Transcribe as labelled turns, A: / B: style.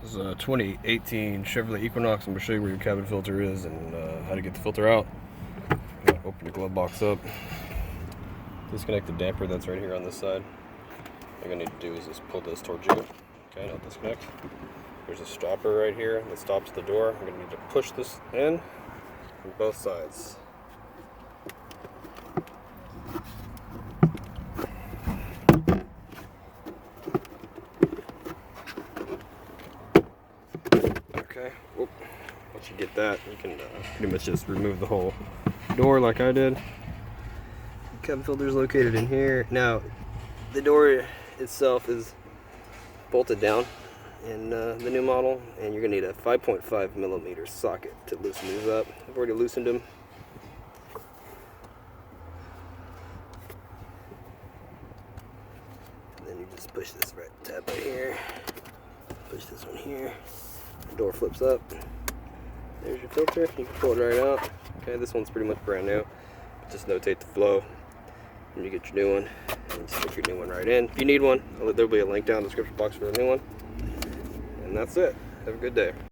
A: This is a 2018 Chevrolet Equinox. I'm going to show you where your cabin filter is and how to get the filter out. Open your glove box up. Disconnect the damper that's right here on this side. What you're going to need to do is just pull this towards you. Okay, now disconnect. There's a stopper right here that stops the door. I'm going to need to push this in from both sides. Okay, whoop. Once you get that, you can pretty much just remove the whole door like I did. The cabin filter is located in here. Now, the door itself is bolted down in the new model, and you're going to need a 5.5 millimeter socket to loosen these up. I've already loosened them. And then you just push this tab right here. Push this one here. The door flips up. There's your filter. You can pull it right out. Okay, this one's pretty much brand new. Just notate the flow when you get your new one, and just stick your new one right in. If you need one, there'll be a link down in the description box for the new one. And that's it. Have a good day.